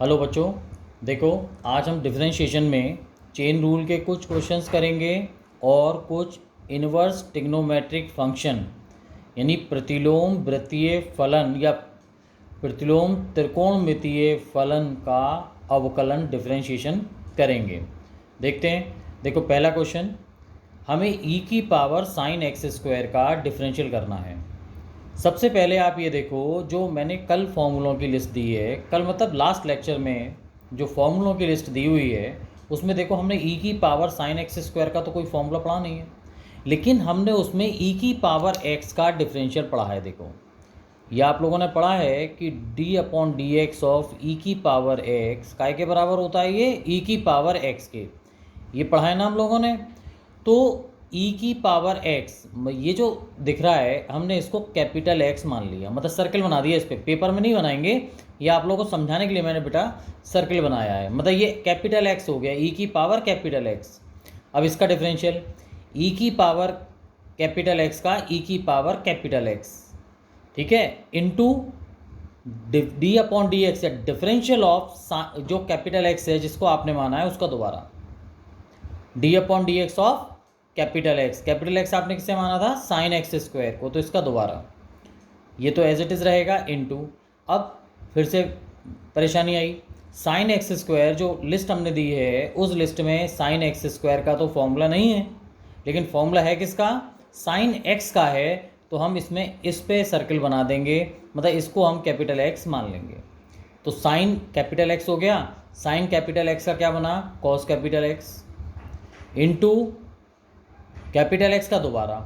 Hello बच्चों, देखो आज हम डिफरेंशिएशन में चेन रूल के कुछ क्वेश्चंस करेंगे और कुछ इनवर्स ट्रिग्नोमेट्रिक फंक्शन यानी प्रतिलोम वृत्तीय फलन या प्रतिलोम त्रिकोणमितीय फलन का अवकलन डिफरेंशिएशन करेंगे। देखते हैं। देखो पहला क्वेश्चन, हमें e की पावर साइन एक्स स्क्वायर का डिफरेंशियल करना है। सबसे पहले आप ये देखो, जो मैंने कल फॉर्मूलों की लिस्ट दी है, कल मतलब लास्ट लेक्चर में जो फॉर्मूलों की लिस्ट दी हुई है उसमें देखो हमने e की पावर साइन एक्स स्क्वायर का तो कोई फॉर्मूला पढ़ा नहीं है, लेकिन हमने उसमें e की पावर x का डिफरेंशियल पढ़ा है। देखो ये आप लोगों ने पढ़ा है कि d/dx ऑफ e की पावर x काय के बराबर होता है, ये e की पावर x के, ये पढ़ा है ना हम लोगों ने। तो e की पावर x, ये जो दिख रहा है हमने इसको कैपिटल X मान लिया, मतलब सर्कल बना दिया। इस पर पेपर में नहीं बनाएंगे, ये आप लोगों को समझाने के लिए मैंने बेटा सर्कल बनाया है। मतलब ये कैपिटल X हो गया, e की पावर कैपिटल X। अब इसका डिफरेंशियल e की पावर कैपिटल X का e की पावर कैपिटल X, ठीक है, इनटू d/dx या डिफरेंशियल ऑफ जो कैपिटल X है जिसको आपने माना है उसका दोबारा d/dx ऑफ कैपिटल X आपने किससे माना था, साइन एक्स स्क्वायर को, तो इसका दोबारा ये तो एज इट इज़ रहेगा इनटू। अब फिर से परेशानी आई, साइन एक्स स्क्वायर जो लिस्ट हमने दी है उस लिस्ट में साइन एक्स स्क्वायर का तो फॉर्मूला नहीं है, लेकिन फॉर्मूला है किसका, साइन एक्स का है। तो हम इसमें इस पे सर्कल बना देंगे, मतलब इसको हम कैपिटल एक्स मान लेंगे। तो साइन कैपिटल एक्स हो गया, साइन कैपिटल एक्स का क्या बना, cos capital x into capital x का दोबारा,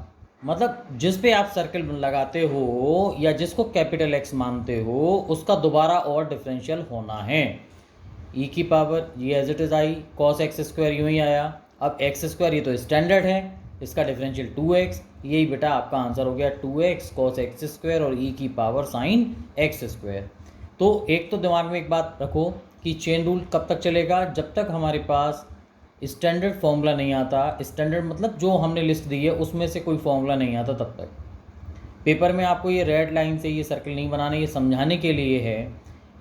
मतलब जिस पे आप सर्कल लगाते हो या जिसको कैपिटल एक्स मानते हो उसका दोबारा और डिफरेंशियल होना है। e की पावर ये as it is I, cos x square यूँ ही आया। अब एक्स स्क्वायर ये तो स्टैंडर्ड है, इसका डिफरेंशियल 2x, यही बेटा आपका आंसर हो गया 2x कॉस एक्स स्क्वायर और e की पावर साइन एक्स स्क्वायर। तो एक तो दिमाग में एक बात रखो कि चेन रूल कब तक चलेगा, जब तक हमारे पास स्टैंडर्ड फॉर्मूला नहीं आता। स्टैंडर्ड मतलब जो हमने लिस्ट दी है उसमें से कोई फॉर्मूला नहीं आता तब तक। पेपर में आपको ये रेड लाइन से ये सर्कल नहीं बनाने, ये समझाने के लिए है।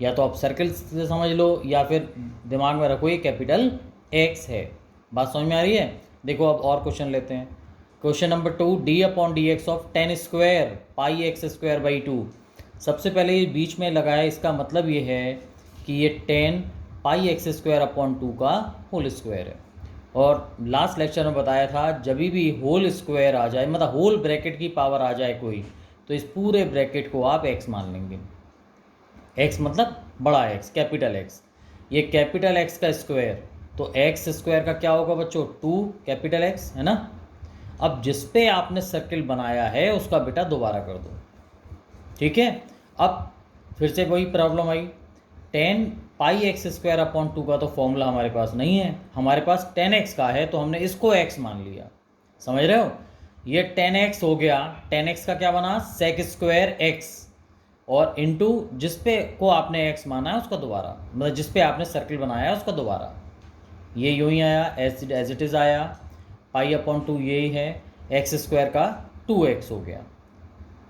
या तो आप सर्कल से समझ लो या फिर दिमाग में रखो ये कैपिटल एक्स है। बात समझ में आ रही है। देखो अब और क्वेश्चन लेते हैं। Question number 2, d/dx of ten square pi x square by 2। सबसे पहले ये बीच में लगाया, इसका मतलब ये है कि ये 10 पाई एक्स स्क्वायर अपॉन 2 का होल स्क्वायर है। और लास्ट लेक्चर में बताया था जब भी होल स्क्वायर आ जाए, मतलब होल ब्रैकेट की पावर आ जाए कोई, तो इस पूरे ब्रैकेट को आप x मान लेंगे। x मतलब बड़ा x, कैपिटल x। ये कैपिटल x का स्क्वायर, तो x स्क्वायर का क्या होगा बच्चों, 2 कैपिटल x है ना। अब जिस पे आपने सर्कल बनाया है उसका बेटा दोबारा कर दो, ठीक है। अब फिर से वही प्रॉब्लम आई, 10 पाई एक्स स्क्वायर अपॉन 2 का तो फॉर्मूला हमारे पास नहीं है, हमारे पास 10x का है, तो हमने इसको x मान लिया। समझ रहे हो, ये 10x हो गया, 10x का क्या बना, सेक स्क्वायर x, और इनटू जिस पे को आपने x माना है उसका दोबारा, मतलब जिस पे आपने सर्कल बनाया है उसका दोबारा। ये यूँ ही आया, एज इट इज़ आया, पाई अपॉन 2 यही है, एक्स स्क्वायर का 2x हो गया,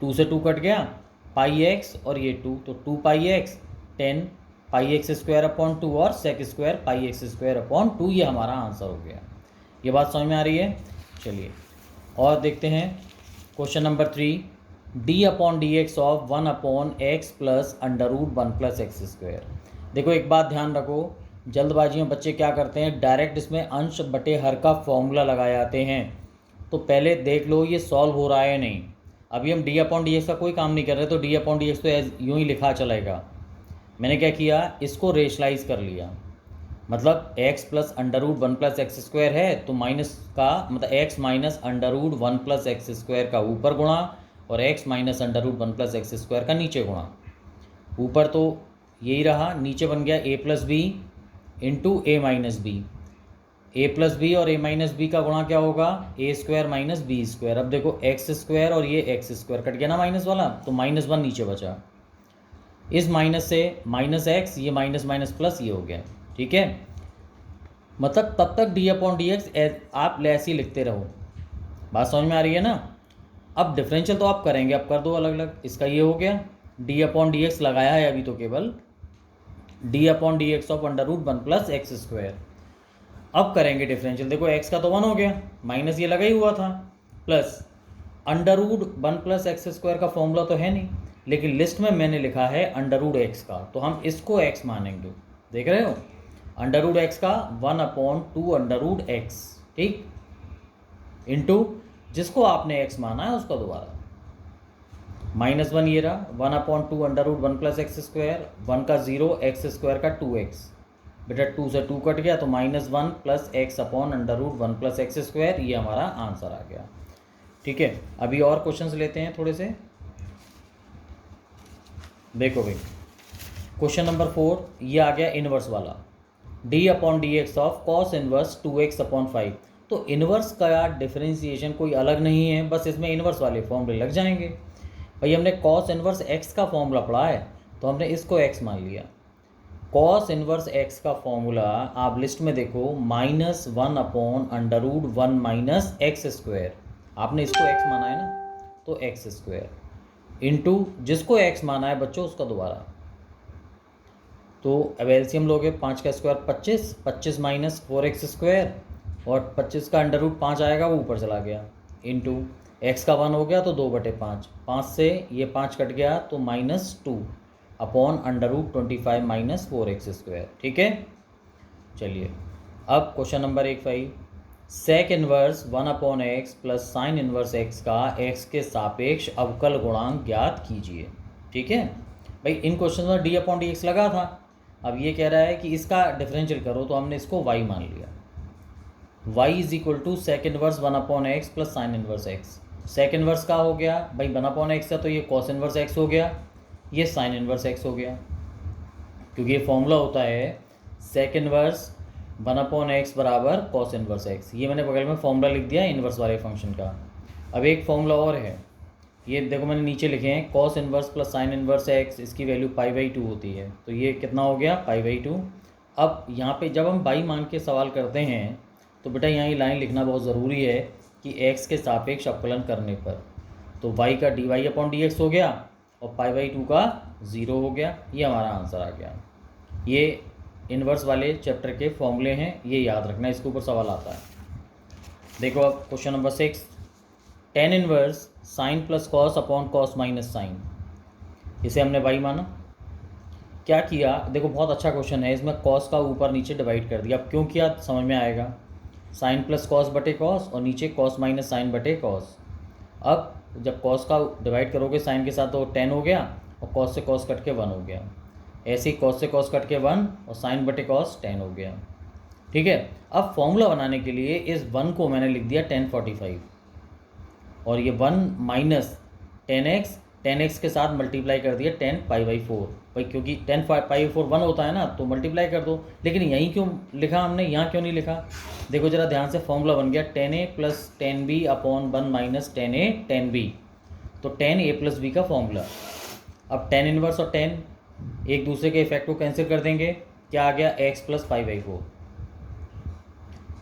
2 से 2 कट गया, पाई एक्स और ये 2, तो 2 pi x 10 pi x square upon 2 और sec square pi x square upon 2, ये हमारा आंसर हो गया। ये बात समझ में आ रही है। चलिए और देखते हैं question number 3, d/dx of 1/x plus √1 plus x square. देखो एक बात ध्यान रखो, जल्दबाजी में बच्चे क्या करते हैं, डायरेक्ट इसमें अंश बटे हर का फॉर्मूला लगा जाते हैं। तो पहले देख लो ये सॉल्व हो रहा है नहीं। अभी हम d/dx का कोई काम नहीं कर रहे, तो d/dx तो यूँ ही लिखा चलेगा। मैंने क्या किया, इसको रेशलाइज कर लिया, मतलब x plus √1 plus x square है तो माइनस का मतलब x minus √1 plus x square का ऊपर गुणा और x minus √1 plus x square का नीचे गुणा। ऊपर तो यही रहा, नीचे बन गया a plus b into a minus b. A plus b और ए माइनस बी का गुणा क्या होगा, a square minus b square. अब देखो एक्स स्क्वायर और ये एक्स स्क्वायर कट गया ना माइनस वाला, तो -1 नीचे बचा, इस माइनस से माइनस एक्स, ये माइनस माइनस प्लस ये हो गया, ठीक है। मतलब तब तक d/dx आप ऐसे ही लिखते रहो। बात समझ में आ रही है ना। अब डिफरेंशियल तो आप करेंगे, अब कर दो अलग अलग। इसका ये हो गया, d/dx लगाया है अभी तो केवल, d upon d x of under root 1 plus x square. अब करेंगे डिफरेंशियल, देखो एक्स का तो 1 हो गया, माइनस ये लगा ही हुआ था, plus under root 1 plus x square का फॉर्मूला तो है नहीं, लेकिन लिस्ट में मैंने लिखा है अंडर रूट एक्स का, तो हम इसको एक्स मानेंगे। देख रहे हो, अंडर रूट एक्स का 1/2 अंडर रूट एक्स, ठीक, इंटू जिसको आपने एक्स माना है उसका दोबारा -1 ये रहा, 1/2 under root 1 plus x square, 1 का 0, एक्स स्क्वायर का 2x, बेटा 2 से 2 कट गया तो -1 plus x upon under root 1 plus x square, ये हमारा आंसर आ गया। ठीक है, अभी और क्वेश्चंस लेते हैं थोड़े से। देखो भाई, क्वेश्चन नंबर 4 ये आ गया इनवर्स वाला, D upon d x of cos inverse 2x/5। तो इनवर्स का डिफरेंशिएशन कोई अलग नहीं है, बस इसमें इनवर्स वाले फॉर्मूले लग जाएंगे। भाई हमने कॉस इनवर्स एक्स का फॉर्मूला पढ़ा है, तो हमने इसको एक्स मान लिया। कॉस इनवर्स एक्स का फॉर्मूला आप लिस्ट में देखो, -1/√1 माइनस एक्स स्क्वायर, आपने इसको एक्स माना है ना, तो एक्स स्क्वायर इंटू जिसको एक्स माना है बच्चों उसका दोबारा, तो अब एलसीएम लोगे, 5 का स्क्वायर 25, 25 माइनस 4x स्क्वायर, और 25 का अंडर रूट 5 आएगा वो ऊपर चला गया, इंटू एक्स का 1 हो गया तो 2/5, 5 से ये 5 कट गया तो -2 upon under root 25 minus 4x square. ठीक है, चलिए अब question number 1 sec inverse 1/x plus sine inverse x का x के सापेक्ष अवकल गुणांक ज्ञात कीजिए। ठीक है भाई, इन क्वेश्चन में डी अपॉन डी एक्स लगा था, अब ये कह रहा है कि इसका डिफरेंशियल करो, तो हमने इसको y मान लिया। y is equal to sec inverse 1/x plus sine inverse x। Sec inverse का हो गया भाई 1/x है, तो ये कॉस इनवर्स x हो गया, ये साइन इनवर्स x हो गया, क्योंकि ये फॉर्मूला होता है सेक इनवर्स 1/x बराबर कॉस इनवर्स x। ये मैंने बगल में फॉर्मूला लिख दिया इनवर्स वाले फंक्शन का। अब एक फॉर्मूला और है, ये देखो मैंने नीचे लिखे हैं, cos inverse plus sine inverse x, इसकी वैल्यू π/2 होती है, तो ये कितना हो गया π/2। अब यहाँ पे जब हम बाई मान के सवाल करते हैं तो बेटा यहाँ ये लाइन लिखना बहुत ज़रूरी है कि x के सापेक्ष अवकलन करने पर, तो y का dy/dx हो गया और π/2 का 0 हो गया, ये हमारा आंसर आ गया। ये इनवर्स वाले चैप्टर के फॉर्मूले हैं, ये याद रखना, इसके ऊपर सवाल आता है। देखो अब question number 6, tan inverse sine plus cos upon cos minus sine, इसे हमने y माना। क्या किया, देखो बहुत अच्छा क्वेश्चन है, इसमें कॉस का ऊपर नीचे डिवाइड कर दिया। अब क्यों किया समझ में आएगा, साइन प्लस कॉस बटे कॉस और नीचे कॉस माइनस साइन बटे कॉस। अब जब कॉस का डिवाइड करोगे साइन के साथ तो tan हो गया, और कॉस से कॉस कट के 1 हो गया, ऐसे ही कॉस से कॉस कट के 1 और साइन बटे कॉस tan हो गया। ठीक है, अब फॉर्मूला बनाने के लिए इस 1 को मैंने लिख दिया tan 45, और ये 1 माइनस tan x के साथ मल्टीप्लाई कर दिया tan π/4 भाई, क्योंकि tan π/4 1 होता है ना, तो मल्टीप्लाई कर दो। लेकिन यहीं क्यों लिखा हमने, यहाँ क्यों नहीं लिखा, देखो जरा ध्यान से, फॉर्मूला बन गया tan a plus tan b upon 1 minus tan a tan b, तो tan a प्लस b का फॉर्मूला। अब tan इनवर्स और tan एक दूसरे के इफेक्ट को कैंसिल कर देंगे, क्या आ गया x प्लस π/4।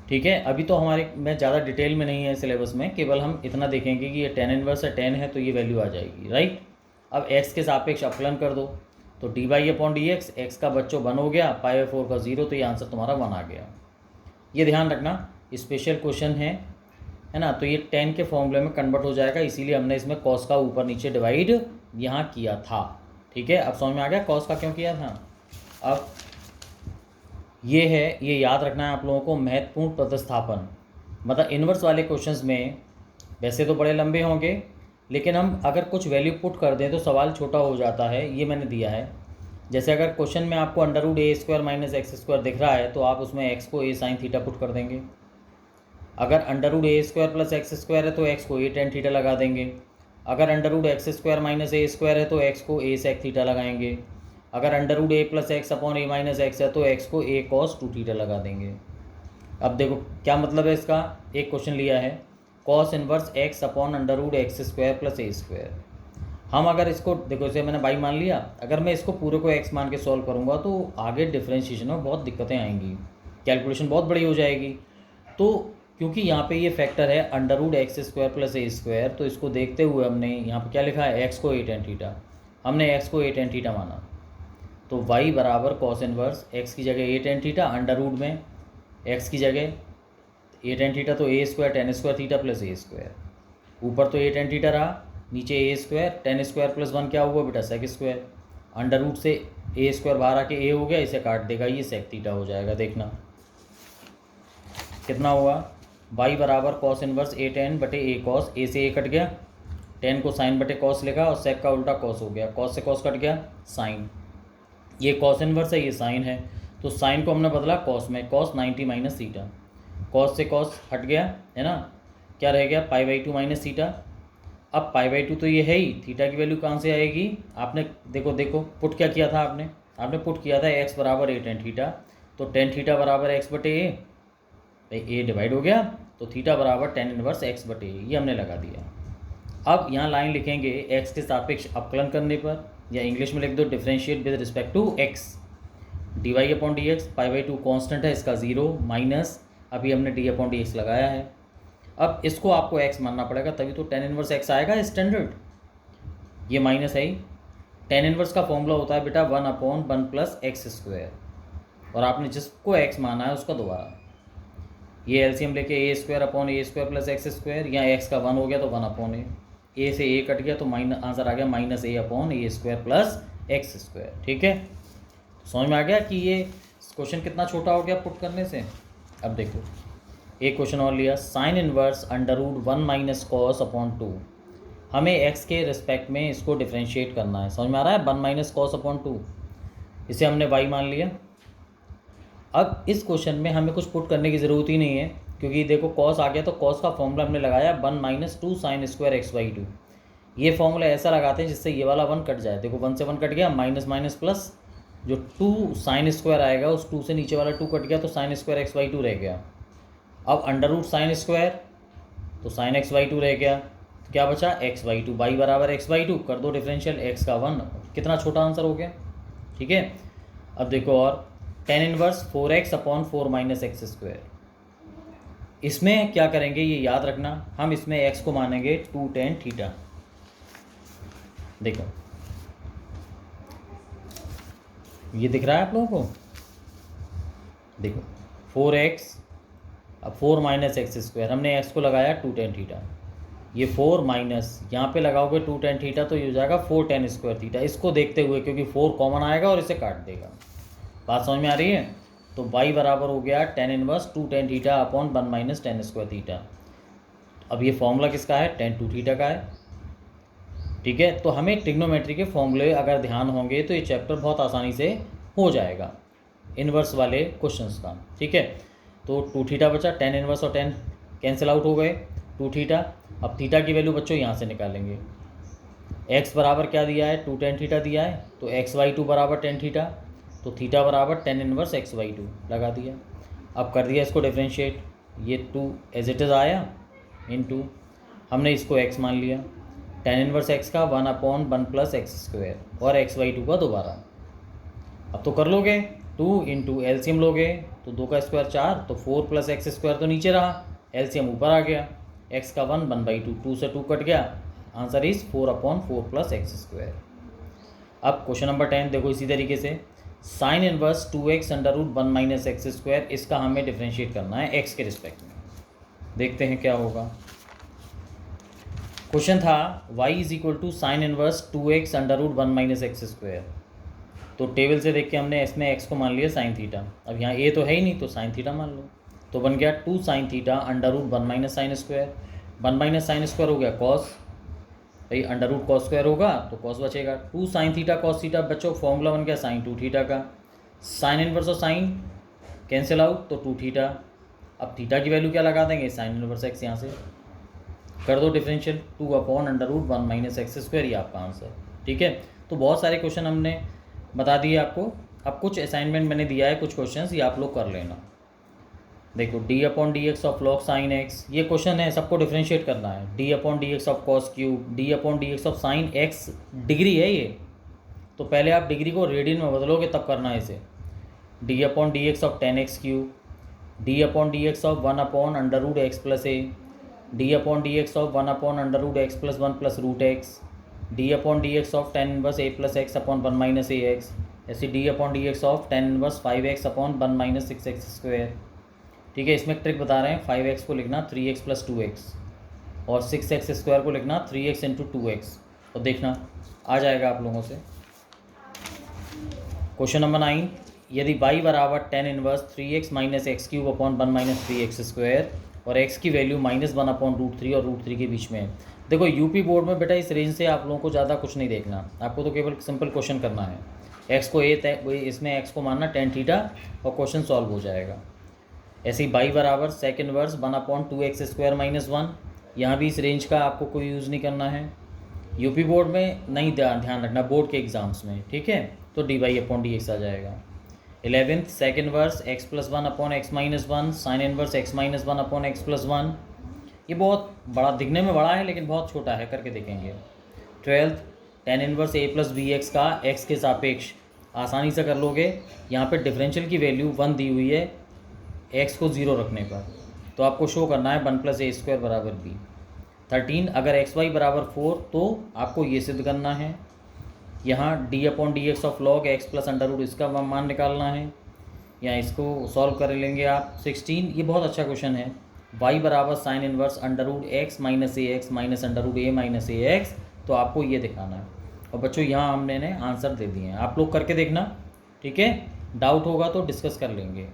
ठीक है, अभी तो हमारे में ज़्यादा डिटेल में नहीं है सिलेबस में, केवल हम इतना देखेंगे कि ये tan इनवर्स है tan है, तो ये वैल्यू आ जाएगी, राइट। अब x के सापेक्ष अवकलन कर दो, तो dy/dx, x का बच्चों 1 हो गया, π/4 का 0, तो ये आंसर तुम्हारा 1 आ गया। ये ध्यान रखना, स्पेशल क्वेश्चन है ना, तो ये tan के फॉर्मूले में कन्वर्ट हो जाएगा, इसीलिए हमने इसमें कॉस का ऊपर नीचे डिवाइड यहाँ किया था। ठीक है, अब समझ में आ गया कॉस का क्यों किया था। अब ये है, ये याद रखना है आप लोगों को, महत्वपूर्ण प्रतिस्थापन, मतलब इन्वर्स वाले क्वेश्चंस में वैसे तो बड़े लंबे होंगे, लेकिन हम अगर कुछ वैल्यू पुट कर दें तो सवाल छोटा हो जाता है। ये मैंने दिया है, जैसे अगर क्वेश्चन में आपको √a² माइनस x² दिख रहा है, तो आप उसमें x को a sin थीटा पुट कर देंगे। अगर √a² प्लस x² है तो x को a tan थीटा लगा देंगे। अगर √x² माइनस a² है तो x को a sec थीटा लगाएंगे। अगर √a plus x upon a minus x है तो x को a cos 2 थीटा लगा देंगे। अब देखो क्या मतलब है इसका, एक क्वेश्चन लिया है cos inverse x upon √x² plus a²। हम अगर इसको देखो, इसे मैंने y मान लिया, अगर मैं इसको पूरे को x मान के सॉल्व करूँगा तो आगे डिफरेंशिएशन में बहुत दिक्कतें आएंगी, कैलकुलेशन बहुत बड़ी हो जाएगी। तो क्योंकि यहाँ पे ये फैक्टर है √x² प्लस a², तो इसको देखते हुए हमने यहाँ पे क्या लिखा है, x को a tan थीटा, हमने x को a tan थीटा माना। तो y बराबर कॉस इनवर्स x की जगह a tan theta under root में x की जगह ए टेन थीटा तो a square tan square theta plus a square, ऊपर तो ए टेन थीटा रहा, नीचे a square tan square plus one क्या हुआ बेटा सेक स्क्वायर, अंडर रूट से ए स्क्वायर बाहर आके ए हो गया, इसे काट देगा, ये सेक थीटा हो जाएगा। देखना कितना हुआ, y बराबर कॉस इनवर्स ए टेन बटे ए कॉस, ए से ए कट गया, टेन को साइन बटे कॉस लिखा और सेक का उल्टा कॉस हो गया, कॉस से कॉस कट गया साइन, ये कॉस इनवर्स है ये साइन है, तो साइन को हमने बदला कॉस में, कॉस 90 माइनस थीटा, कॉस से कॉस हट गया है ना, क्या रह गया पाई बाई टू माइनस थीटा। अब पाई बाई टू तो ये है ही, थीटा की वैल्यू कहाँ से आएगी, आपने देखो पुट क्या किया था, आपने पुट किया था x बराबर ए टेन थीटा, तो टेन थीटा बराबर x बटे ए डिवाइड हो गया, तो थीटा बराबर टेन इनवर्स x बटे ए, ये हमने लगा दिया। अब यहाँ लाइन लिखेंगे x के सापेक्ष अवकलन करने पर, या इंग्लिश में लिख दो differentiate with respect to x, d y upon d x, pi by two constant है इसका ज़ीरो माइनस अभी हमने डी अपॉन डी एक्स लगाया है। अब इसको आपको x मानना पड़ेगा तभी तो टेन इनवर्स x आएगा स्टैंडर्ड, ये माइनस है ही। टेन इनवर्स का फॉर्मूला होता है बेटा one upon one plus x square, और आपने जिसको x माना है उसका दोबारा, ये एलसीएम लेके ए स्क्वायर अपॉन ए स्क्वायर प्लस एक्स स्क्वायर, यहाँ एक्स का वन हो गया तो वन अपॉन ए से ए कट गया तो माइनस आंसर आ गया माइनस ए अपॉन ए स्क्वायर प्लस एक्स स्क्वायर। ठीक है, समझ में आ गया कि ये क्वेश्चन कितना छोटा हो गया पुट करने से। अब देखो एक क्वेश्चन और लिया, sine inverse under root one minus cos upon two, हमें एक्स के रिस्पेक्ट में इसको डिफ्रेंशिएट करना है, समझ में आ रहा है, one minus cos upon to, इसे हमने वाई मान लिया। अब इस क्वेश्चन में हमें कुछ पुट करने की ज़रूरत ही नहीं है, क्योंकि देखो कॉस आ गया तो कॉस का फॉर्मूला हमने लगाया one minus two sine square x by two, ये फॉर्मूला ऐसा लगाते हैं जिससे ये वाला वन कट जाए, देखो वन से वन कट गया, माइनस माइनस प्लस, जो टू साइन स्क्वायर आएगा उस टू से नीचे वाला टू कट गया तो sine square x by two रह गया। अब अंडर रूट साइन स्क्वायर तो साइन एक्स बाई टू रह गया, तो क्या बचा एक्स बाई टू, वाई बराबर एक्स बाई टू, कर दो डिफरेंशियल, एक्स का वन, कितना छोटा आंसर हो गया। ठीक है, अब देखो और tan inverse four x upon four minus x square, इसमें क्या करेंगे ये याद रखना, हम इसमें x को मानेंगे टू टेन थीटा। देखो ये दिख रहा है आप लोगों को, देखो फोर एक्स, अब फोर माइनस एक्स स्क्वायर, हमने x को लगाया टू टेन थीटा, ये फोर माइनस यहाँ पे लगाओगे टू टेन थीटा तो ये हो जाएगा फोर टेन स्क्वायर थीटा, इसको देखते हुए क्योंकि फोर कॉमन आएगा और इसे काट देगा, बात समझ में आ रही है। तो y बराबर हो गया tan inverse two tan theta upon one minus ten square theta. अब ये फॉर्मूला किसका है, टेन टू थीटा का है। ठीक है, तो हमें ट्रिग्नोमेट्री के फॉर्मूले अगर ध्यान होंगे तो ये चैप्टर बहुत आसानी से हो जाएगा इन्वर्स वाले क्वेश्चंस का। ठीक है, तो टू थीटा बचा, टेन इनवर्स और टेन कैंसिल आउट हो गए, टू थीटा। अब थीटा की वैल्यू बच्चों यहाँ से निकालेंगे, x बराबर क्या दिया है टू टेन थीटा दिया है, तो एक्स वाई टू बराबर टेन थीटा, तो थीटा बराबर tan inverse x by two लगा दिया। अब कर दिया इसको डिफ्रेंशिएट, ये टू एज इट इज़ आया इन टू, हमने इसको x मान लिया, टेन इनवर्स x का one upon one plus x square और एक्स वाई टू का दोबारा। अब तो कर लोगे, टू इंटू एलसीएम लोगे तो दो का स्क्वायर चार, तो फोर प्लस एक्स स्क्वायर तो नीचे रहा, एलसीएम ऊपर आ गया, x का one one by two, two से टू कट गया, answer is four upon four plus x square. अब क्वेश्चन नंबर 10 देखो इसी तरीके से, sine inverse two x under root one minus x square, इसका हमें डिफ्रेंशिएट करना है x के रिस्पेक्ट में, देखते हैं क्या होगा। क्वेश्चन था y is equal to sine inverse two x under root one minus x square, तो टेबल से देख के हमने इसमें x को मान लिया साइन थीटा, अब यहाँ a तो है ही नहीं तो साइन थीटा मान लो, तो बन गया two sine theta under root one minus sine square, one minus sine square हो गया कॉस, भाई अंडर रूट कॉस स्क्वायर होगा तो कॉस बचेगा, two sine theta cos theta, बच्चों फॉर्मूला बन गया साइन टू थीटा का, साइन इनवर्स और साइन कैंसिल आउट तो टू थीटा। अब थीटा की वैल्यू क्या लगा देंगे, साइन इनवर्स एक्स, यहाँ से कर दो differential, two upon under root one minus x square, ये आपका आंसर। ठीक है, तो बहुत सारे क्वेश्चन हमने बता दिए आपको। अब कुछ असाइनमेंट मैंने दिया है, कुछ क्वेश्चन ये आप लोग कर लेना। देखो D upon d x of log sine x, ये क्वेश्चन है, सबको डिफ्रेंशिएट करना है, D upon d x of cos cube, d upon d x of sine x, degree है ये, तो पहले आप डिग्री को रेडियन में बदलोगे तब करना है इसे, d upon d x of tan x cube, d upon d x of one upon under root x plus a, d upon d x of one upon under root x plus one plus root x, d upon d x of tan inverse a plus x upon one minus a x, ऐसे d upon d x of tan inverse 5x upon 1 minus 6x square. ठीक है, इसमें एक trick बता रहे हैं, 5x को लिखना 3x प्लस 2x और 6x स्क्वायर को लिखना 3x इंटू 2x, और देखना आ जाएगा आप लोगों से। क्वेश्चन नंबर 9, यदि y बराबर tan inverse 3x minus x cube upon 1 minus 3x square और x की वैल्यू -1 अपॉन √3 और √3 के बीच में है। देखो यूपी बोर्ड में बेटा इस रेंज से आप लोगों को ज़्यादा कुछ नहीं देखना, आपको तो केवल सिंपल क्वेश्चन करना है। x को इसमें x को मानना tan थीटा और क्वेश्चन सॉल्व हो जाएगा। ऐसे ही y बराबर sec inverse 1 upon 2x square minus 1, यहाँ भी इस रेंज का आपको कोई यूज़ नहीं करना है। यूपी बोर्ड में नहीं ध्यान रखना, बोर्ड के एग्जाम्स में, ठीक है, तो d y upon d x आ जाएगा। 11th sec inverse x plus 1 upon x minus 1 sine inverse x minus 1 upon x plus 1। ये बहुत बड़ा दिखने में बड़ा है लेकिन बहुत छोटा है, करके देखेंगे। 12th tan inverse a plus b x का x के सापेक्ष, आसानी से कर लोगे। यहाँ पे डिफरेंशियल की वैल्यू 1 दी हुई है x को 0 रखने पर, तो आपको शो करना है 1 प्लस ए स्क्वायर बराबर b। 13 अगर एक्स वाई बराबर 4 तो आपको ये सिद्ध करना है, यहाँ d upon d x of log x plus under root इसका मान निकालना है, यहाँ इसको सॉल्व कर लेंगे आप। 16 ये बहुत अच्छा क्वेश्चन है, y बराबर sine inverse under root x minus a x minus under root a minus a x, तो आपको ये दिखाना है। और बच्चों यहाँ हमने आंसर दे दिए हैं, आप लोग करके देखना, ठीक है। डाउट होगा तो डिस्कस कर लेंगे।